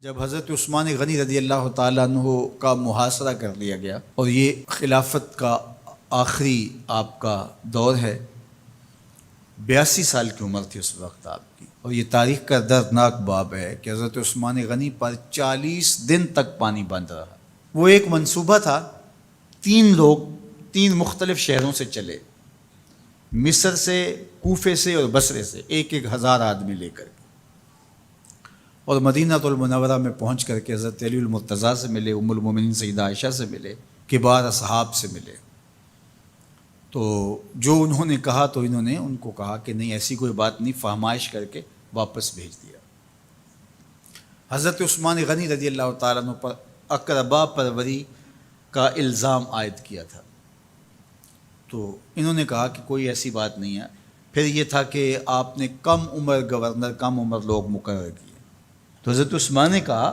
جب حضرت عثمان غنی رضی اللہ تعالیٰ عنہ کا محاصرہ کر لیا گیا اور یہ خلافت کا آخری آپ کا دور ہے، 82 سال کی عمر تھی اس وقت آپ کی، اور یہ تاریخ کا دردناک باب ہے کہ حضرت عثمان غنی پر 40 دن تک پانی بند رہا۔ وہ ایک منصوبہ تھا، 3 لوگ 3 مختلف شہروں سے چلے، مصر سے، کوفے سے اور بصرے سے، 1,000 آدمی لے کر، اور مدینہ المنورہ میں پہنچ کر کے حضرت علی المرتضیٰ سے ملے، ام المومنین سیدہ عائشہ سے ملے، کبار اصحاب سے ملے۔ تو جو انہوں نے کہا تو انہوں نے ان کو کہا کہ نہیں، ایسی کوئی بات نہیں، فہمائش کر کے واپس بھیج دیا۔ حضرت عثمان غنی رضی اللہ تعالیٰ عنہ پر اقربا پروری کا الزام عائد کیا تھا، تو انہوں نے کہا کہ کوئی ایسی بات نہیں ہے۔ پھر یہ تھا کہ آپ نے کم عمر گورنر، کم عمر لوگ مقرر کیے، تو حضرت عثمان نے کہا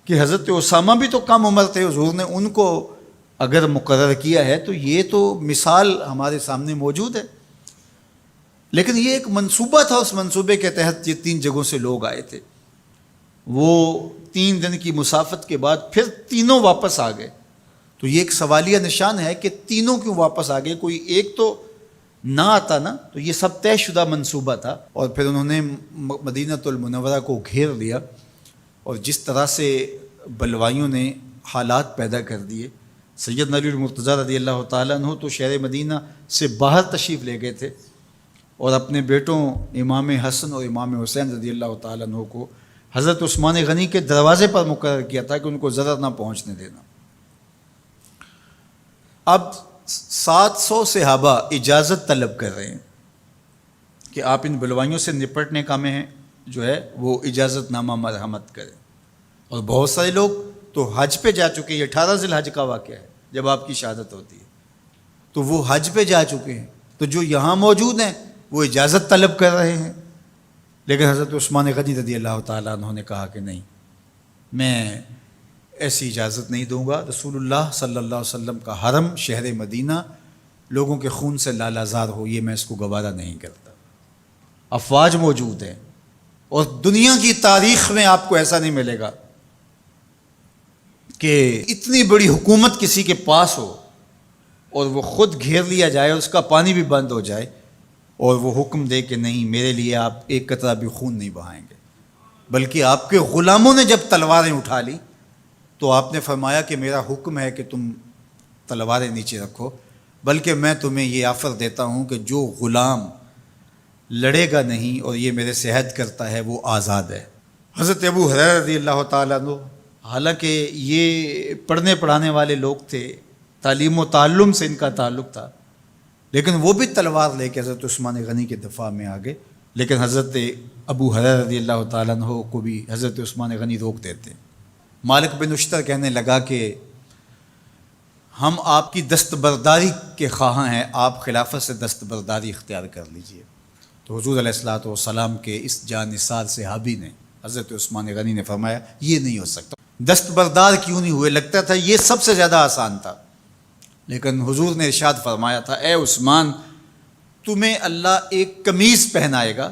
کہ حضرت اسامہ بھی تو کم عمر تھے، حضور نے ان کو اگر مقرر کیا ہے تو یہ تو مثال ہمارے سامنے موجود ہے۔ لیکن یہ ایک منصوبہ تھا، اس منصوبے کے تحت یہ 3 جگہوں سے لوگ آئے تھے۔ وہ 3 دن کی مسافت کے بعد پھر تینوں واپس آ گئے، تو یہ ایک سوالیہ نشان ہے کہ تینوں کیوں واپس آ گئے، کوئی ایک تو نہ آتا نا۔ تو یہ سب طے شدہ منصوبہ تھا، اور پھر انہوں نے مدینہ المنورہ کو گھیر لیا، اور جس طرح سے بلوائیوں نے حالات پیدا کر دیے۔ سید علی المرتضیٰ رضی اللہ تعالیٰ عنہ تو شہر مدینہ سے باہر تشریف لے گئے تھے، اور اپنے بیٹوں امام حسن اور امام حسین رضی اللہ تعالیٰ عنہ کو حضرت عثمان غنی کے دروازے پر مقرر کیا تھا کہ ان کو ضرر نہ پہنچنے دینا۔ اب 700 صحابہ اجازت طلب کر رہے ہیں کہ آپ ان بلوائیوں سے نپٹنے کا میں جو ہے وہ اجازت نامہ مرحمت کریں، اور بہت سارے لوگ تو حج پہ جا چکے ہیں۔ 18 ذی الحج کا واقعہ ہے جب آپ کی شہادت ہوتی ہے، تو وہ حج پہ جا چکے ہیں، تو جو یہاں موجود ہیں وہ اجازت طلب کر رہے ہیں۔ لیکن حضرت عثمان غنی رضی اللہ تعالیٰ عنہ نے کہا کہ نہیں، میں ایسی اجازت نہیں دوں گا۔ رسول اللہ صلی اللہ علیہ وسلم کا حرم شہر مدینہ لوگوں کے خون سے لالازار ہو، یہ میں اس کو گوارا نہیں کرتا۔ افواج موجود ہیں، اور دنیا کی تاریخ میں آپ کو ایسا نہیں ملے گا کہ اتنی بڑی حکومت کسی کے پاس ہو اور وہ خود گھیر لیا جائے، اس کا پانی بھی بند ہو جائے، اور وہ حکم دے کہ نہیں، میرے لیے آپ ایک قطرہ بھی خون نہیں بہائیں گے۔ بلکہ آپ کے غلاموں نے جب تلواریں اٹھا لی تو آپ نے فرمایا کہ میرا حکم ہے کہ تم تلواریں نیچے رکھو، بلکہ میں تمہیں یہ آفر دیتا ہوں کہ جو غلام لڑے گا نہیں اور یہ میرے سے عہد کرتا ہے وہ آزاد ہے۔ حضرت ابو ہریرہ رضی اللہ تعالیٰ عنہ، حالانکہ یہ پڑھنے پڑھانے والے لوگ تھے، تعلیم و تعلم سے ان کا تعلق تھا، لیکن وہ بھی تلوار لے کے حضرت عثمان غنی کے دفاع میں آ گئے۔ لیکن حضرت ابو ہریرہ رضی اللہ تعالیٰ عنہ کو بھی حضرت عثمان غنی روک دیتے۔ مالک بن اشتر کہنے لگا کہ ہم آپ کی دستبرداری کے خواہاں ہیں، آپ خلافت سے دستبرداری اختیار کر لیجئے۔ تو حضور علیہ الصلوۃ والسلام کے اس جانثار صحابی نے، حضرت عثمان غنی نے فرمایا یہ نہیں ہو سکتا۔ دستبردار کیوں نہیں ہوئے؟ لگتا تھا یہ سب سے زیادہ آسان تھا، لیکن حضور نے ارشاد فرمایا تھا، اے عثمان، تمہیں اللہ ایک قمیض پہنائے گا،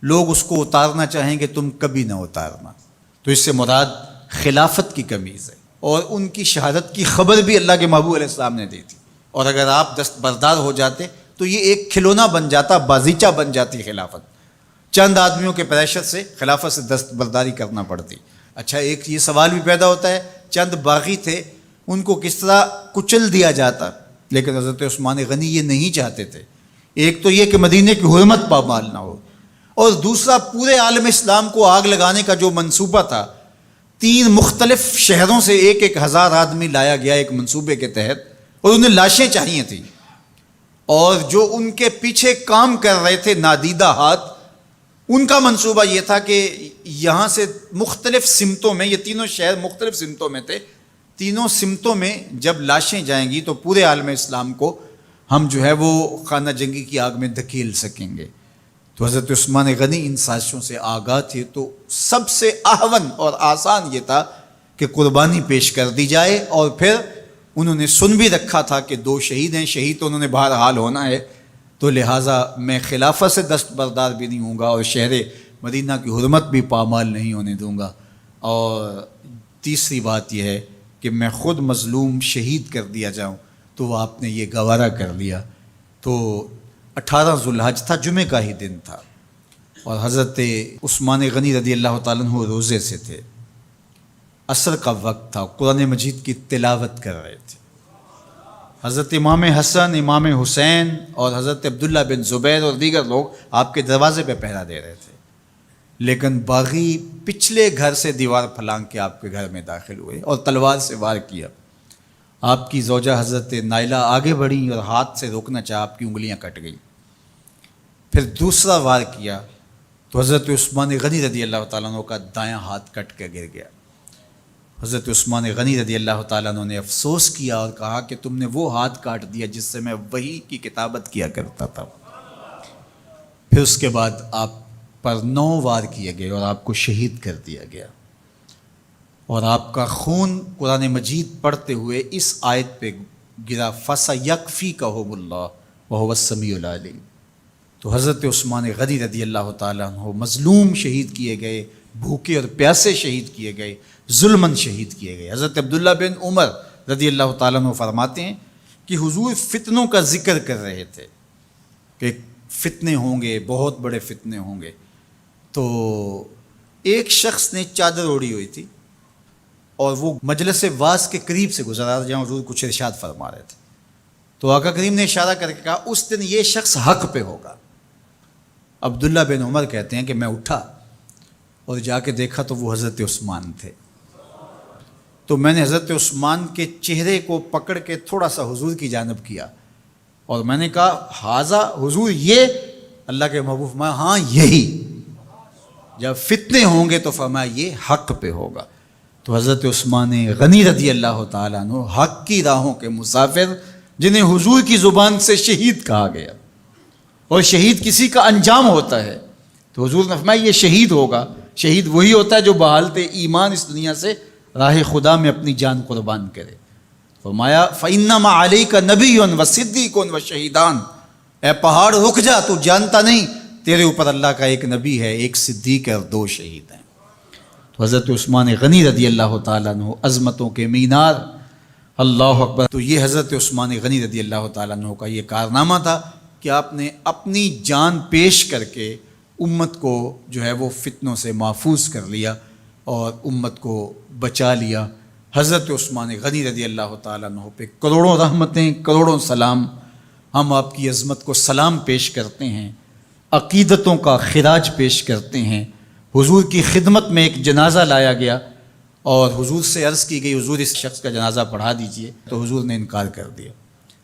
لوگ اس کو اتارنا چاہیں گے، تم کبھی نہ اتارنا۔ تو اس سے مراد خلافت کی قمیض ہے، اور ان کی شہادت کی خبر بھی اللہ کے محبوب علیہ السلام نے دی تھی، اور اگر آپ دستبردار ہو جاتے تو یہ ایک کھلونا بن جاتا، بازیچہ بن جاتی خلافت۔ چند آدمیوں کے پریشر سے خلافت سے دستبرداری کرنا پڑتی۔ اچھا، ایک یہ سوال بھی پیدا ہوتا ہے، چند باغی تھے، ان کو کس طرح کچل دیا جاتا؟ لیکن حضرت عثمان غنی یہ نہیں چاہتے تھے۔ ایک تو یہ کہ مدینے کی حرمت پامال نہ ہو، اور دوسرا پورے عالم اسلام کو آگ لگانے کا جو منصوبہ تھا، 3 مختلف شہروں سے 1,000 آدمی لایا گیا ایک منصوبے کے تحت، اور انہیں لاشیں چاہیے تھیں، اور جو ان کے پیچھے کام کر رہے تھے نادیدہ ہاتھ، ان کا منصوبہ یہ تھا کہ یہاں سے مختلف سمتوں میں، یہ تینوں شہر مختلف سمتوں میں تھے، تینوں سمتوں میں جب لاشیں جائیں گی تو پورے عالم اسلام کو ہم جو ہے وہ خانہ جنگی کی آگ میں دھکیل سکیں گے۔ تو حضرت عثمان غنی ان سازشوں سے آگاہ تھے، تو سب سے اہون اور آسان یہ تھا کہ قربانی پیش کر دی جائے، اور پھر انہوں نے سن بھی رکھا تھا کہ 2 شہید ہیں، شہید تو انہوں نے بہرحال ہونا ہے، تو لہٰذا میں خلافت سے دستبردار بھی نہیں ہوں گا، اور شہر مدینہ کی حرمت بھی پامال نہیں ہونے دوں گا۔ اور تیسری بات یہ ہے کہ میں خود مظلوم شہید کر دیا جاؤں، تو آپ نے یہ گوارا کر لیا۔ تو 18 ذوالحج تھا، جمعے کا ہی دن تھا، اور حضرت عثمان غنی رضی اللہ تعالیٰ عنہ روزے سے تھے، عصر کا وقت تھا، قرآن مجید کی تلاوت کر رہے تھے۔ حضرت امام حسن، امام حسین اور حضرت عبداللہ بن زبیر اور دیگر لوگ آپ کے دروازے پہ پہرا دے رہے تھے، لیکن باغی پچھلے گھر سے دیوار پھلانگ کے آپ کے گھر میں داخل ہوئے اور تلوار سے وار کیا۔ آپ کی زوجہ حضرت نائلہ آگے بڑھیں اور ہاتھ سے روکنا چاہا، آپ کی انگلیاں کٹ گئیں۔ پھر دوسرا وار کیا تو حضرت عثمان غنی رضی اللہ تعالیٰ عنہ کا دایاں ہاتھ کٹ کے گر گیا۔ حضرت عثمان غنی رضی اللہ تعالیٰ عنہ نے افسوس کیا اور کہا کہ تم نے وہ ہاتھ کاٹ دیا جس سے میں وحی کی کتابت کیا کرتا تھا۔ پھر اس کے بعد آپ پر 9 وار کیے گئے اور آپ کو شہید کر دیا گیا، اور آپ کا خون قرآن مجید پڑھتے ہوئے اس آیت پہ گرا، فَسَيَكْفِيكَهُمُ اللَّهُ وَهُوَ السَّمِيعُ الْعَلِيمُ۔ تو حضرت عثمان غنی رضی اللہ تعالیٰ عنہ مظلوم شہید کیے گئے، بھوکے اور پیاسے شہید کیے گئے، ظلماً شہید کیے گئے۔ حضرت عبداللہ بن عمر رضی اللہ تعالیٰ عنہ فرماتے ہیں کہ حضور فتنوں کا ذکر کر رہے تھے کہ فتنے ہوں گے، بہت بڑے فتنے ہوں گے۔ تو ایک شخص نے چادر اوڑھی ہوئی تھی اور وہ مجلس واعظ کے قریب سے گزرا جہاں حضور کچھ ارشاد فرما رہے تھے، تو آقا کریم نے اشارہ کر کے کہا اس دن یہ شخص حق پہ ہوگا۔ عبداللہ بن عمر کہتے ہیں کہ میں اٹھا اور جا کے دیکھا تو وہ حضرت عثمان تھے۔ تو میں نے حضرت عثمان کے چہرے کو پکڑ کے تھوڑا سا حضور کی جانب کیا اور میں نے کہا حاضہ حضور، یہ اللہ کے محبوب میں، ہاں یہی، جب فتنے ہوں گے تو فرمایا یہ حق پہ ہوگا۔ تو حضرت عثمان غنی رضی اللہ تعالیٰ عنہ حق کی راہوں کے مسافر، جنہیں حضور کی زبان سے شہید کہا گیا، اور شہید کسی کا انجام ہوتا ہے، تو حضور نے فرمایا یہ شہید ہوگا۔ شہید وہی ہوتا ہے جو بحالت ایمان اس دنیا سے راہ خدا میں اپنی جان قربان کرے۔ فرمایا فَإِنَّمَا عَلَيْكَ نَبِيٌّ وَصِدِّيقٌ وَشَهِيدَانِ، اے پہاڑ رک جا، تو جانتا نہیں تیرے اوپر اللہ کا ایک نبی ہے، ایک صدیق ہے اور 2 شہید ہیں۔ تو حضرت عثمان غنی رضی اللہ تعالیٰ عنہ عظمتوں کے مینار، اللہ اکبر۔ تو یہ حضرت عثمان غنی رضی اللہ تعالیٰ عنہ کا یہ کارنامہ تھا کہ آپ نے اپنی جان پیش کر کے امت کو جو ہے وہ فتنوں سے محفوظ کر لیا اور امت کو بچا لیا۔ حضرت عثمان غنی رضی اللہ تعالیٰ عنہ پہ کروڑوں رحمتیں، کروڑوں سلام۔ ہم آپ کی عظمت کو سلام پیش کرتے ہیں، عقیدتوں کا خراج پیش کرتے ہیں۔ حضور کی خدمت میں ایک جنازہ لایا گیا اور حضور سے عرض کی گئی حضور اس شخص کا جنازہ پڑھا دیجئے، تو حضور نے انکار کر دیا،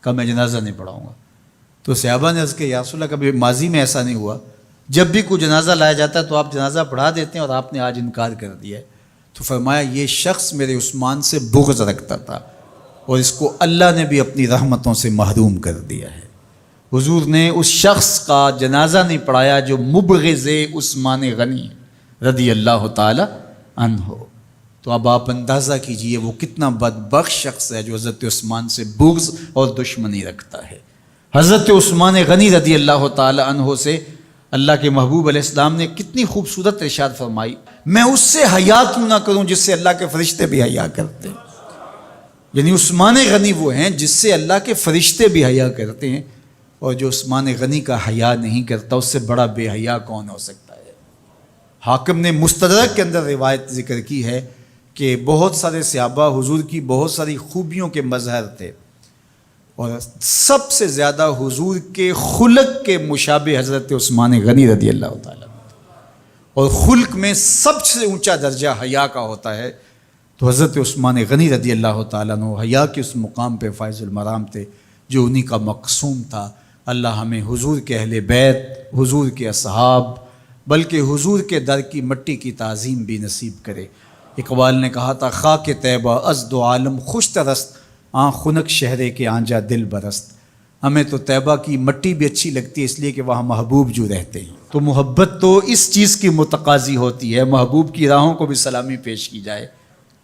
کہا میں جنازہ نہیں پڑھاؤں گا۔ تو صحابہ نے عرض کیا یا رسول اللہ، کبھی ماضی میں ایسا نہیں ہوا، جب بھی کوئی جنازہ لایا جاتا ہے تو آپ جنازہ پڑھا دیتے ہیں اور آپ نے آج انکار کر دیا ہے؟ تو فرمایا یہ شخص میرے عثمان سے بغض رکھتا تھا اور اس کو اللہ نے بھی اپنی رحمتوں سے محروم کر دیا ہے۔ حضور نے اس شخص کا جنازہ نہیں پڑھایا جو مبغض عثمان غنی رضی اللہ تعالی عنہ۔ تو اب آپ اندازہ کیجئے وہ کتنا بدبخت شخص ہے جو حضرت عثمان سے بغض اور دشمنی رکھتا ہے۔ حضرت عثمان غنی رضی اللہ تعالی عنہ سے اللہ کے محبوب علیہ السلام نے کتنی خوبصورت ارشاد فرمائی، میں اس سے حیا کیوں نہ کروں جس سے اللہ کے فرشتے بھی حیا کرتے ہیں۔ یعنی عثمان غنی وہ ہیں جس سے اللہ کے فرشتے بھی حیا کرتے ہیں، اور جو عثمان غنی کا حیا نہیں کرتا اس سے بڑا بے حیا کون ہو سکتا ہے۔ حاکم نے مستدرک کے اندر روایت ذکر کی ہے کہ بہت سارے صحابہ حضور کی بہت ساری خوبیوں کے مظہر تھے، اور سب سے زیادہ حضور کے خلق کے مشابہ حضرت عثمان غنی رضی اللہ تعالیٰ، اور خلق میں سب سے اونچا درجہ حیا کا ہوتا ہے۔ تو حضرت عثمان غنی رضی اللہ تعالیٰ عنہ حیا کے اس مقام پہ فائز المرام تھے جو انہی کا مقصوم تھا۔ اللہ ہمیں حضور کے اہل بیت، حضور کے اصحاب، بلکہ حضور کے در کی مٹی کی تعظیم بھی نصیب کرے۔ اقبال نے کہا تھا خاک طیبہ از دو عالم خوش ترست، آن خنک شہرے کے آنجا دل برست۔ ہمیں تو طیبہ کی مٹی بھی اچھی لگتی ہے اس لیے کہ وہاں محبوب جو رہتے ہیں، تو محبت تو اس چیز کی متقاضی ہوتی ہے، محبوب کی راہوں کو بھی سلامی پیش کی جائے۔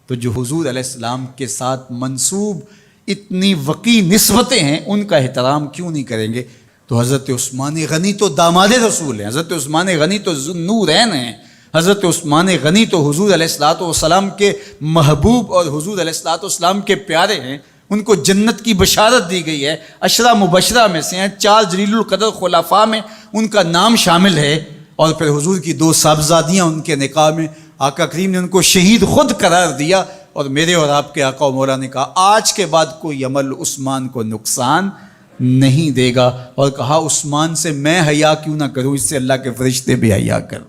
تو جو حضور علیہ السلام کے ساتھ منسوب اتنی وقی نسبتیں ہیں ان کا احترام کیوں نہیں کریں گے؟ تو حضرت عثمان غنی تو داماد رسول ہیں، حضرت عثمان غنی تو ذو النورین ہیں، حضرت عثمان غنی تو حضور علیہ الصلوۃ والسلام کے محبوب اور حضور علیہ الصلوۃ والسلام کے پیارے ہیں، ان کو جنت کی بشارت دی گئی ہے، عشرہ مبشرہ میں سے ہیں، 4 جلیل القدر خلفاء میں ان کا نام شامل ہے، اور پھر حضور کی 2 صاحبزادیاں ان کے نکاح میں آقا کریم نے ان کو شہید خود قرار دیا، اور میرے اور آپ کے آقا و مولا نے کہا آج کے بعد کوئی عمل عثمان کو نقصان نہیں دے گا، اور کہا عثمان سے میں حیا کیوں نہ کروں، اس سے اللہ کے فرشتے بھی حیا کر